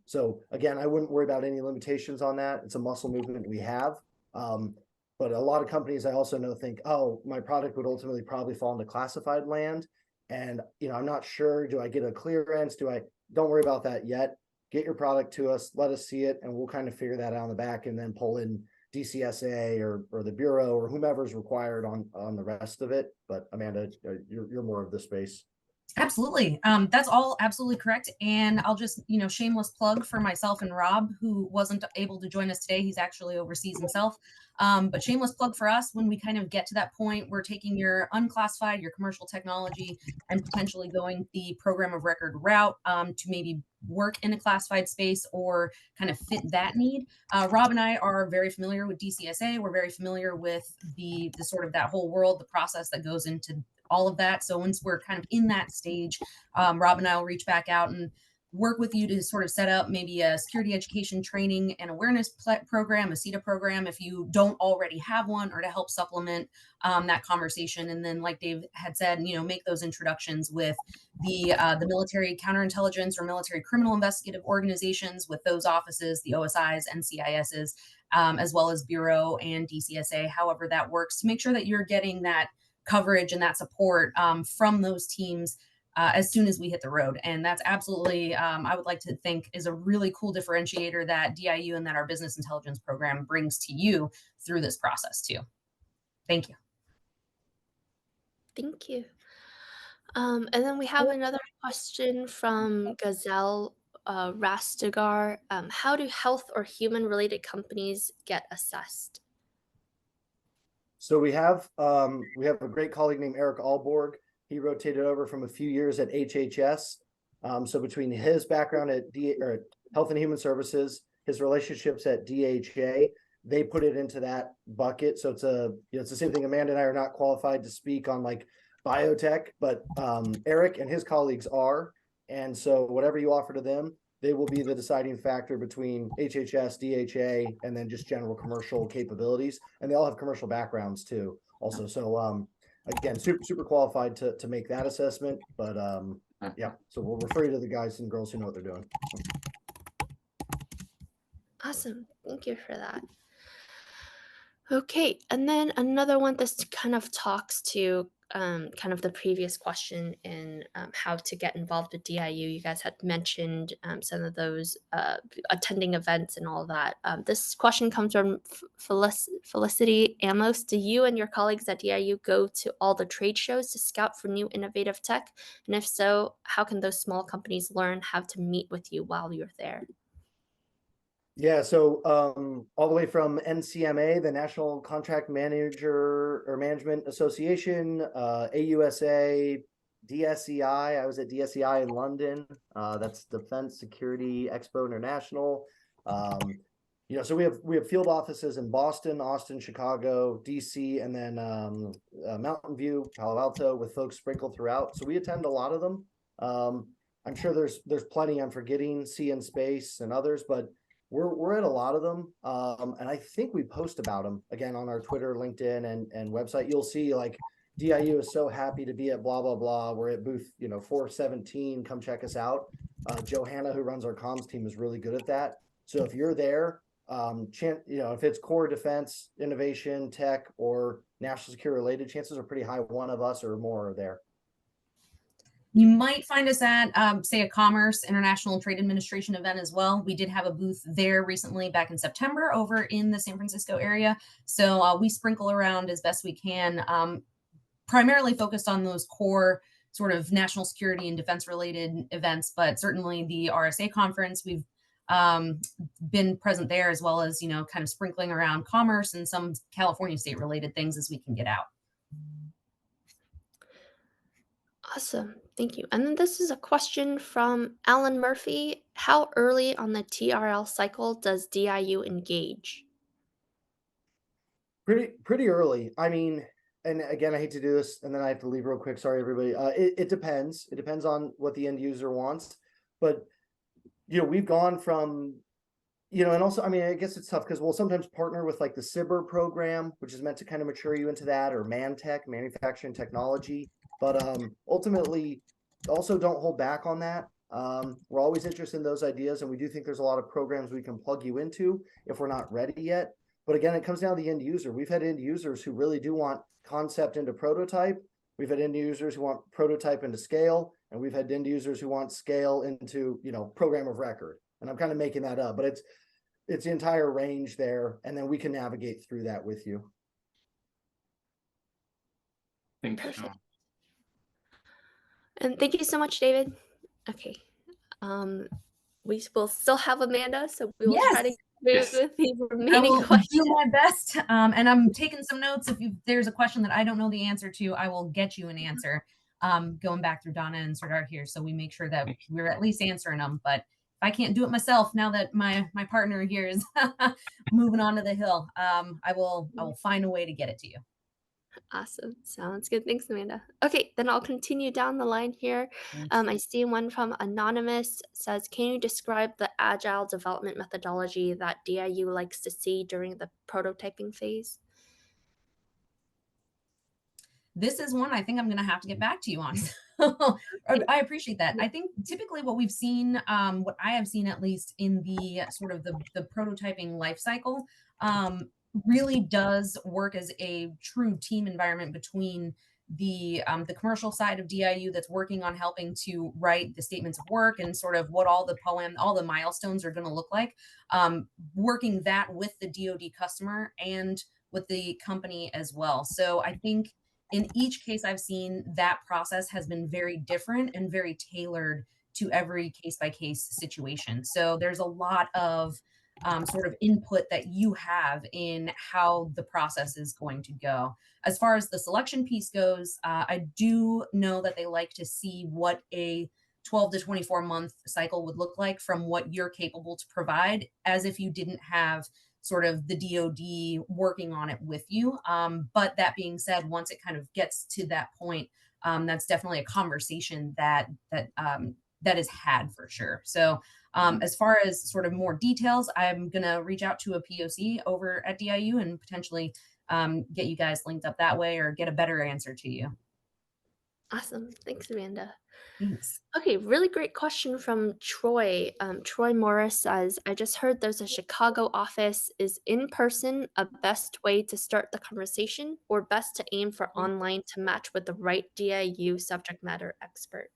Speaker 3: So again, I wouldn't worry about any limitations on that. It's a muscle movement we have. But a lot of companies I also know think, oh, my product would ultimately probably fall into classified land. And, you know, I'm not sure, do I get a clearance? Don't worry about that yet. Get your product to us, let us see it, and we'll kind of figure that out on the back and then pull in DCSA or the Bureau or whomever's required on the rest of it. But Amanda, you're more of the space.
Speaker 2: Absolutely. That's all absolutely correct. And I'll just, you know, shameless plug for myself and Rob, who wasn't able to join us today. He's actually overseas himself. But shameless plug for us, when we kind of get to that point, we're taking your unclassified, your commercial technology, and potentially going the program of record route to maybe work in a classified space or kind of fit that need. Rob and I are very familiar with DCSA. We're very familiar with the sort of that whole world, the process that goes into all of that. So once we're kind of in that stage, Rob and I will reach back out and work with you to sort of set up maybe a security education training and awareness program, a CETA program, if you don't already have one, or to help supplement that conversation. And then, like Dave had said, you know, make those introductions with the military counterintelligence or military criminal investigative organizations, with those offices, the OSIs and CISs, as well as Bureau and DCSA, however that works, to make sure that you're getting that coverage and that support from those teams as soon as we hit the road. And that's absolutely, I would like to think, is a really cool differentiator that DIU and that our business intelligence program brings to you through this process too. Thank you.
Speaker 4: Thank you. And then we have another question from Gazelle Rastegar. How do health or human-related companies get assessed?
Speaker 3: So we have a great colleague named Eric Alborg. He rotated over from a few years at HHS. So between his background at Health and Human Services, his relationships at DHA, they put it into that bucket. So it's the same thing. Amanda and I are not qualified to speak on like biotech, but Eric and his colleagues are. And so whatever you offer to them, they will be the deciding factor between HHS, DHA, and then just general commercial capabilities. And they all have commercial backgrounds too, also. So again, super qualified to make that assessment. But yeah, so we'll refer you to the guys and girls who know what they're doing.
Speaker 4: Awesome. Thank you for that. Okay, and then another one this kind of talks to kind of the previous question in how to get involved with DIU. You guys had mentioned some of those attending events and all that. This question comes from Felicity Amos. Do you and your colleagues at DIU go to all the trade shows to scout for new innovative tech? And if so, how can those small companies learn how to meet with you while you're there?
Speaker 3: Yeah, so all the way from NCMA, the National Contract Manager or Management Association, AUSA, DSEI. I was at DSEI in London. That's Defense Security Expo International. So we have field offices in Boston, Austin, Chicago, DC, and then Mountain View, Palo Alto, with folks sprinkled throughout. So we attend a lot of them. I'm sure there's plenty I'm forgetting, Sea and Space and others, but we're at a lot of them, and I think we post about them again on our Twitter, LinkedIn, and website. You'll see like DIU is so happy to be at blah blah blah. We're at booth 417. Come check us out. Johanna, who runs our comms team, is really good at that. So if you're there, if it's core defense, innovation, tech, or national security related, chances are pretty high one of us or more are there.
Speaker 2: You might find us at, say, a Commerce International Trade Administration event as well. We did have a booth there recently back in September over in the San Francisco area. So we sprinkle around as best we can, primarily focused on those core sort of national security and defense related events, but certainly the RSA conference, we've been present there, as well as, kind of sprinkling around commerce and some California state related things as we can get out.
Speaker 4: Awesome. Thank you. And then this is a question from Alan Murphy. How early on the TRL cycle does DIU engage?
Speaker 3: Pretty early. I mean, and again, I hate to do this and then I have to leave real quick. Sorry, everybody. It depends. It depends on what the end user wants. But, we've gone from, and also, I mean, I guess it's tough because we'll sometimes partner with like the SIBR program, which is meant to kind of mature you into that, or ManTech, manufacturing technology. But ultimately, also don't hold back on that. We're always interested in those ideas, and we do think there's a lot of programs we can plug you into if we're not ready yet. But again, it comes down to the end user. We've had end users who really do want concept into prototype. We've had end users who want prototype into scale, and we've had end users who want scale into, program of record. And I'm kind of making that up, but it's the entire range there, and then we can navigate through that with you.
Speaker 1: Thank you.
Speaker 4: Perfect. And thank you so much, David. Okay. We will still have Amanda, so we will try to move with the remaining questions.
Speaker 2: Do my best. And I'm taking some notes. If there's a question that I don't know the answer to, I will get you an answer. Going back through Donna and Serdar here, so we make sure that we're at least answering them. But if I can't do it myself, now that my partner here is moving on to the hill, I will find a way to get it to you.
Speaker 4: Awesome. Sounds good. Thanks, Amanda. Okay, then I'll continue down the line here. I see one from Anonymous says, can you describe the agile development methodology that DIU likes to see during the prototyping phase?
Speaker 2: This is one I think I'm going to have to get back to you on. I appreciate that. I think typically what we've seen, what I have seen at least in the sort of the prototyping life cycle, really does work as a true team environment between the commercial side of DIU that's working on helping to write the statements of work and sort of what all the milestones are going to look like, working that with the DoD customer and with the company as well. So I think in each case I've seen that process has been very different and very tailored to every case-by-case situation. So there's a lot of sort of input that you have in how the process is going to go. As far as the selection piece goes, I do know that they like to see what a 12 to 24 month cycle would look like from what you're capable to provide, as if you didn't have sort of the DoD working on it with you. But that being said, once it kind of gets to that point, that's definitely a conversation that is had for sure. So as far as sort of more details, I'm going to reach out to a POC over at DIU and potentially get you guys linked up that way or get a better answer to you.
Speaker 4: Awesome. Thanks, Amanda.
Speaker 2: Thanks.
Speaker 4: Okay, really great question from Troy. Troy Morris says, I just heard there's a Chicago office. Is in person a best way to start the conversation or best to aim for online to match with the right DIU subject matter expert?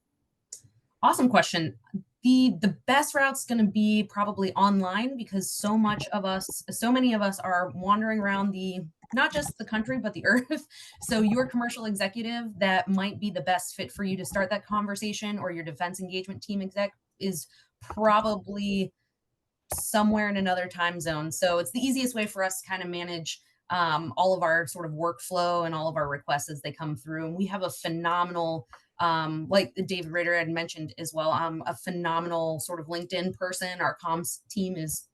Speaker 2: Awesome question. The best route's going to be probably online because so many of us are wandering around not just the country, but the earth. So your commercial executive that might be the best fit for you to start that conversation, or your defense engagement team exec, is probably somewhere in another time zone. So it's the easiest way for us to kind of manage all of our sort of workflow and all of our requests as they come through. And we have a phenomenal, like David Rader had mentioned as well, a phenomenal sort of LinkedIn person. Our comms team is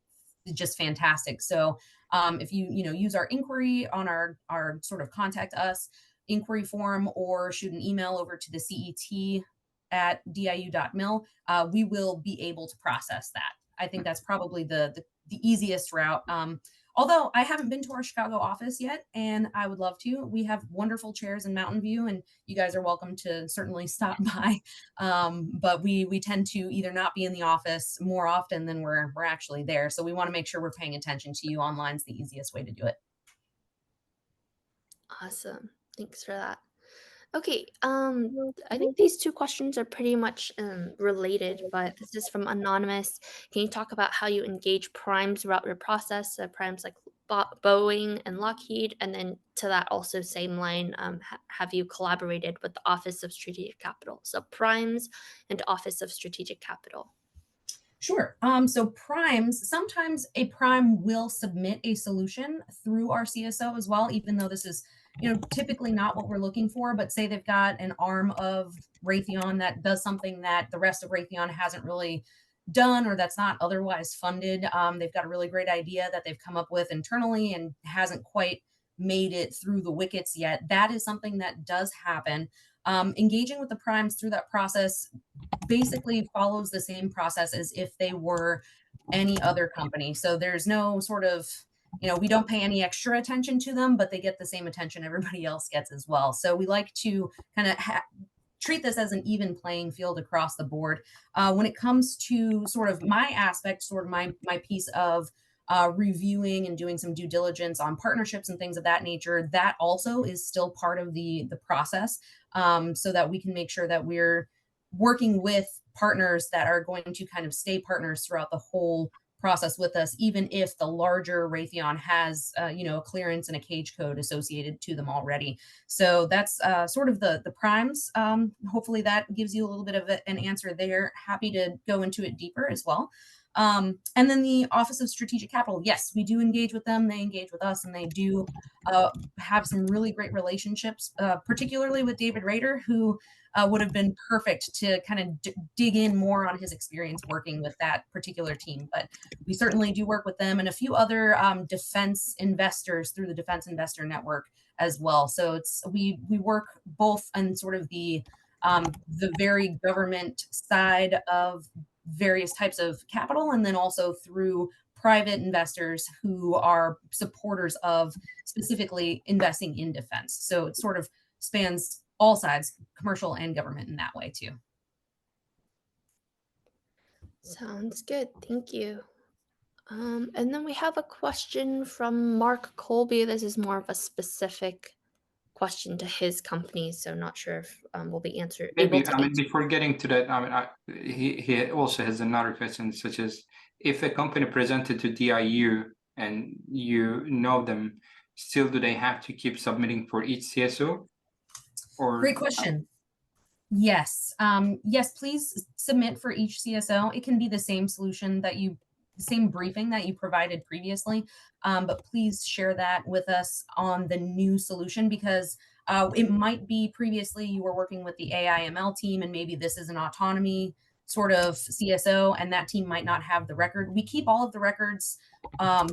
Speaker 2: just fantastic. So if you use our inquiry on our sort of contact us inquiry form, or shoot an email over to the CET at diu.mil, we will be able to process that. I think that's probably the easiest route. Although I haven't been to our Chicago office yet, and I would love to. We have wonderful chairs in Mountain View, and you guys are welcome to certainly stop by. But we tend to either not be in the office more often than we're actually there. So we want to make sure we're paying attention to you. Online's the easiest way to do it.
Speaker 4: Awesome. Thanks for that. Okay, I think these two questions are pretty much related, but this is from Anonymous. Can you talk about how you engage primes throughout your process? Primes like Boeing and Lockheed, and then to that also same line, have you collaborated with the Office of Strategic Capital? So primes and Office of Strategic Capital.
Speaker 2: Sure. So primes, sometimes a prime will submit a solution through our CSO as well, even though this is typically not what we're looking for. But say they've got an arm of Raytheon that does something that the rest of Raytheon hasn't really done, or that's not otherwise funded. They've got a really great idea that they've come up with internally and hasn't quite made it through the wickets yet. That is something that does happen. Engaging with the primes through that process basically follows the same process as if they were any other company. So there's no sort of, we don't pay any extra attention to them, but they get the same attention everybody else gets as well. So we like to kind of treat this as an even playing field across the board. When it comes to sort of my aspect, sort of my piece of reviewing and doing some due diligence on partnerships and things of that nature, that also is still part of the process, so that we can make sure that we're working with partners that are going to kind of stay partners throughout the whole process with us, even if the larger Raytheon has, a clearance and a cage code associated to them already. So that's sort of the primes. Hopefully that gives you a little bit of an answer there. Happy to go into it deeper as well. And then the Office of Strategic Capital, yes, we do engage with them. They engage with us, and they do have some really great relationships, particularly with David Rader, who would have been perfect to kind of dig in more on his experience working with that particular team. But we certainly do work with them and a few other defense investors through the Defense Investor Network as well. So we work both on sort of the very government side of various types of capital, and then also through private investors who are supporters of specifically investing in defense. So it sort of spans all sides, commercial and government, in that way too.
Speaker 4: Sounds good. Thank you. And then we have a question from Mark Colby. This is more of a specific question to his company, so not sure if we'll be
Speaker 1: Maybe, before getting to that, he also has another question, such as if a company presented to DIU and you know them, still do they have to keep submitting for each CSO? Or
Speaker 2: great question. Yes. Yes, please submit for each CSO. It can be the same solution the same briefing that you provided previously, but please share that with us on the new solution, because it might be previously you were working with the AI/ML team, and maybe this is an autonomy sort of CSO, and that team might not have the record. We keep all of the records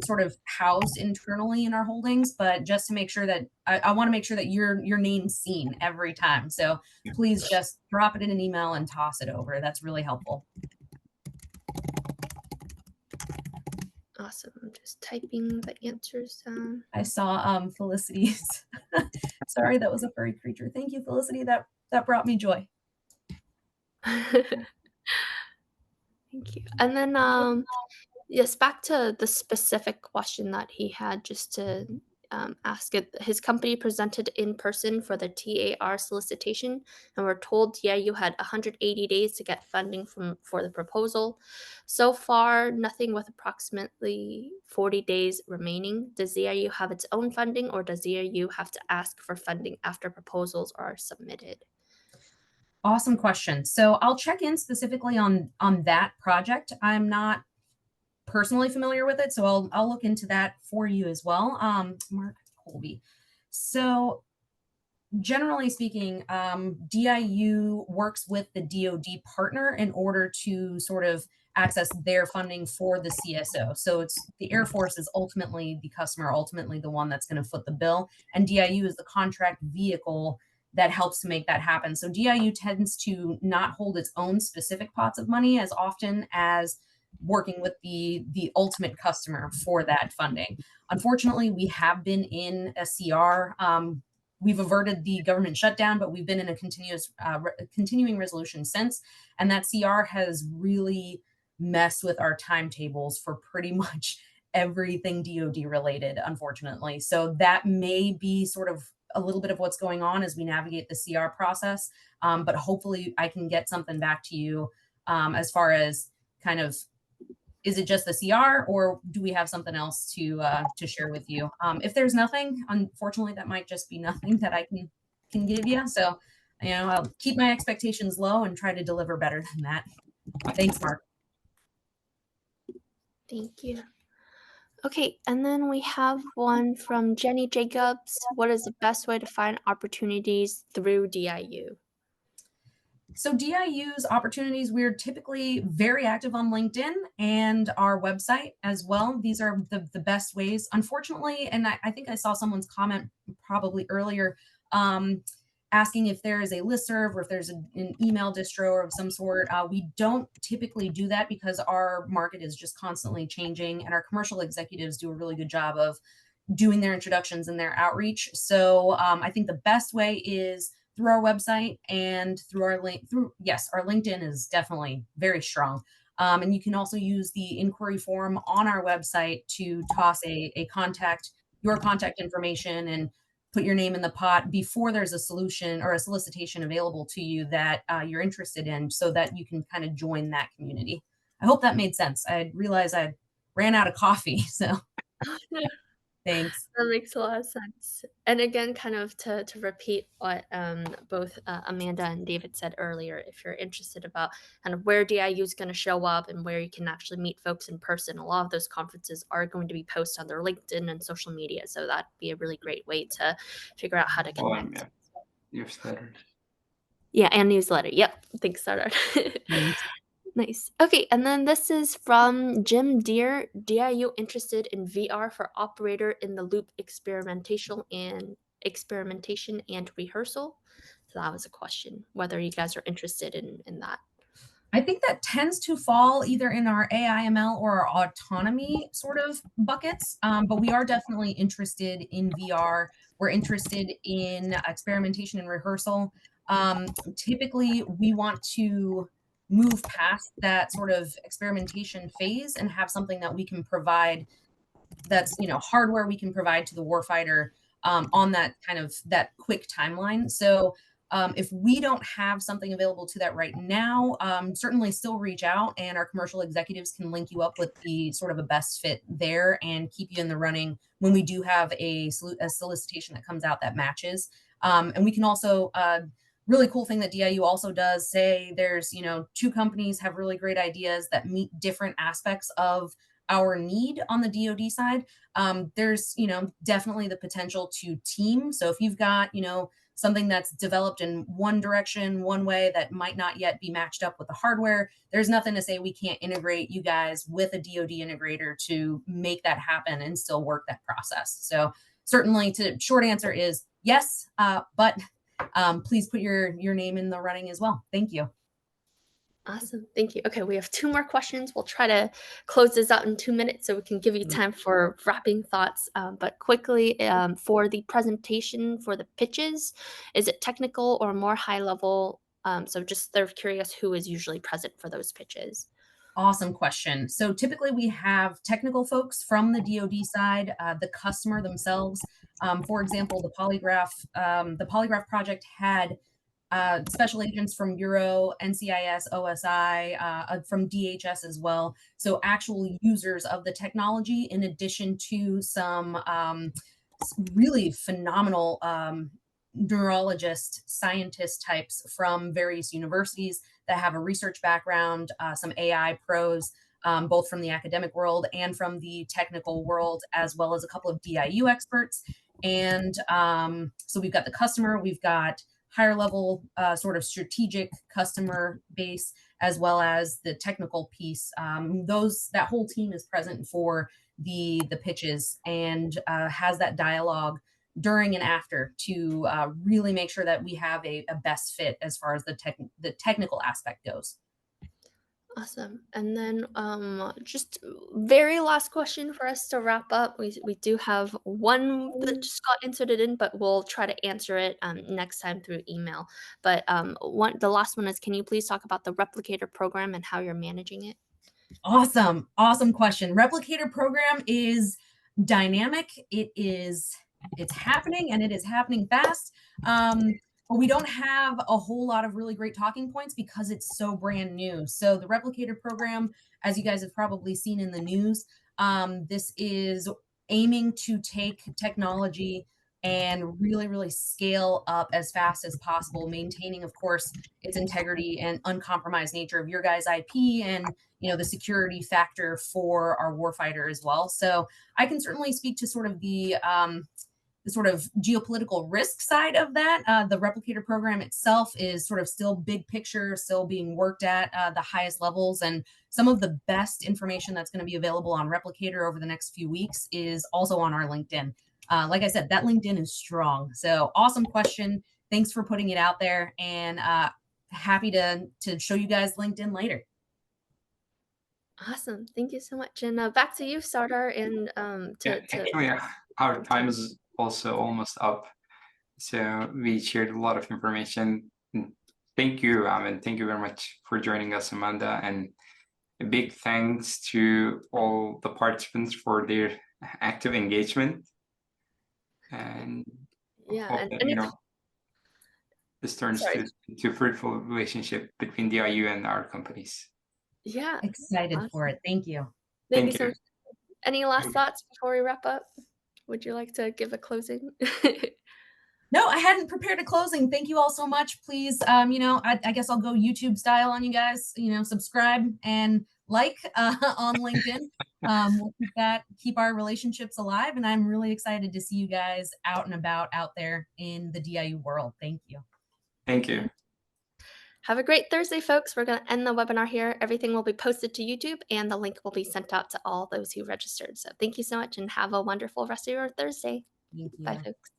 Speaker 2: sort of housed internally in our holdings, but just to make sure that I want to make sure that your name's seen every time. So please just drop it in an email and toss it over. That's really helpful.
Speaker 4: Awesome. I'm just typing the answers down.
Speaker 2: I saw Felicity's. Sorry, that was a furry creature. Thank you, Felicity. That that brought me joy.
Speaker 4: Thank you. And then yes, back to the specific question that he had, just to ask it. His company presented in person for the TAR solicitation, and we're told DIU had 180 days to get funding for the proposal. So far, nothing, with approximately 40 days remaining. Does DIU have its own funding, or does DIU have to ask for funding after proposals are submitted?
Speaker 2: Awesome question. So I'll check in specifically on that project. I'm not personally familiar with it, so I'll look into that for you as well. Mark Colby. So generally speaking, DIU works with the DoD partner in order to sort of access their funding for the CSO. So it's the Air Force is ultimately the customer, ultimately the one that's going to foot the bill, and DIU is the contract vehicle that helps to make that happen. So DIU tends to not hold its own specific pots of money as often as working with the ultimate customer for that funding. Unfortunately, we have been in a CR. We've averted the government shutdown, but we've been in a continuing resolution since, and that CR has really messed with our timetables for pretty much everything DoD related, unfortunately. So that may be sort of a little bit of what's going on as we navigate the CR process, but hopefully I can get something back to you as far as kind of, is it just the CR, or do we have something else to share with you? If there's nothing, unfortunately, that might just be nothing that I can give you. So, I'll keep my expectations low and try to deliver better than that. Thanks, Mark.
Speaker 4: Thank you. Okay, and then we have one from Jenny Jacobs. What is the best way to find opportunities through DIU?
Speaker 2: So DIU's opportunities, we're typically very active on LinkedIn and our website as well. These are the best ways. Unfortunately, and I think I saw someone's comment probably earlier, asking if there is a listserv or if there's an email distro of some sort. We don't typically do that because our market is just constantly changing, and our commercial executives do a really good job of doing their introductions and their outreach. So I think the best way is through our website and through our our LinkedIn is definitely very strong. And you can also use the inquiry form on our website to toss your contact information and put your name in the pot before there's a solution or a solicitation available to you that you're interested in, so that you can kind of join that community. I hope that made sense. I realized I ran out of coffee, so thanks.
Speaker 4: That makes a lot of sense. And again, kind of to repeat what both Amanda and David said earlier, if you're interested about kind of where DIU is going to show up and where you can actually meet folks in person, a lot of those conferences are going to be posted on their LinkedIn and social media. So that'd be a really great way to figure out how to connect.
Speaker 1: Yeah. Newsletter.
Speaker 4: Yeah, and newsletter. Yep. Thanks, Serdar. Nice. Okay, and then this is from Jim Deere. DIU interested in VR for operator in the loop experimentation and rehearsal? So that was a question, whether you guys are interested in that.
Speaker 2: I think that tends to fall either in our AI/ML or our autonomy sort of buckets, but we are definitely interested in VR. We're interested in experimentation and rehearsal. Typically, we want to move past that sort of experimentation phase and have something that we can provide that's, hardware we can provide to the warfighter on that kind of that quick timeline. So if we don't have something available to that right now, certainly still reach out, and our commercial executives can link you up with the sort of a best fit there and keep you in the running when we do have a solicitation that comes out that matches. And we can also, really cool thing that DIU also does, say there's, two companies have really great ideas that meet different aspects of our need on the DoD side. There's, definitely the potential to team. So if you've got, something that's developed in one direction, one way that might not yet be matched up with the hardware, there's nothing to say we can't integrate you guys with a DoD integrator to make that happen and still work that process. So certainly, short answer is yes, but please put your name in the running as well. Thank you.
Speaker 4: Awesome. Thank you. Okay, we have 2 more questions. We'll try to close this out in 2 minutes so we can give you time for wrapping thoughts. But quickly, for the presentation for the pitches, is it technical or more high level? So just they're curious who is usually present for those pitches.
Speaker 2: Awesome question. So typically we have technical folks from the DoD side, the customer themselves. For example, the polygraph project had special agents from Bureau, NCIS, OSI, from DHS as well. So actual users of the technology, in addition to some really phenomenal neurologist, scientist types from various universities that have a research background, some AI pros, both from the academic world and from the technical world, as well as a couple of DIU experts. And so we've got the customer, we've got higher level sort of strategic customer base, as well as the technical piece. That whole team is present for the pitches and has that dialogue during and after to really make sure that we have a best fit as far as the technical aspect goes.
Speaker 4: Awesome. And then just very last question for us to wrap up. We do have one that just got inserted in, but we'll try to answer it next time through email. But the last one is, can you please talk about the replicator program and how you're managing it?
Speaker 2: Awesome question. Replicator program is dynamic. It's happening, and it is happening fast. But we don't have a whole lot of really great talking points because it's so brand new. So the replicator program, as you guys have probably seen in the news, this is aiming to take technology and really, really scale up as fast as possible, maintaining, of course, its integrity and uncompromised nature of your guys' IP and the security factor for our warfighter as well. So I can certainly speak to sort of the sort of geopolitical risk side of that. The replicator program itself is sort of still big picture, still being worked at the highest levels. And some of the best information that's going to be available on replicator over the next few weeks is also on our LinkedIn. Like I said, that LinkedIn is strong. So awesome question. Thanks for putting it out there, and happy to show you guys LinkedIn later.
Speaker 4: Awesome. Thank you so much. And back to you, Serdar. And
Speaker 1: actually, our time is also almost up. So we shared a lot of information. Thank you, and thank you very much for joining us, Amanda. And a big thanks to all the participants for their active engagement. And
Speaker 4: yeah,
Speaker 1: this turns to a fruitful relationship between DIU and our companies.
Speaker 4: Yeah.
Speaker 2: Excited for it. Thank you.
Speaker 4: Thank you so much. Any last thoughts before we wrap up? Would you like to give a closing?
Speaker 2: No, I hadn't prepared a closing. Thank you all so much. Please, I guess I'll go YouTube style on you guys, subscribe and like on LinkedIn. We'll keep our relationships alive. And I'm really excited to see you guys out and about out there in the DIU world. Thank you.
Speaker 1: Thank you.
Speaker 4: Have a great Thursday, folks. We're going to end the webinar here. Everything will be posted to YouTube, and the link will be sent out to all those who registered. So thank you so much, and have a wonderful rest of your Thursday.
Speaker 2: Thank you.
Speaker 4: Bye, folks.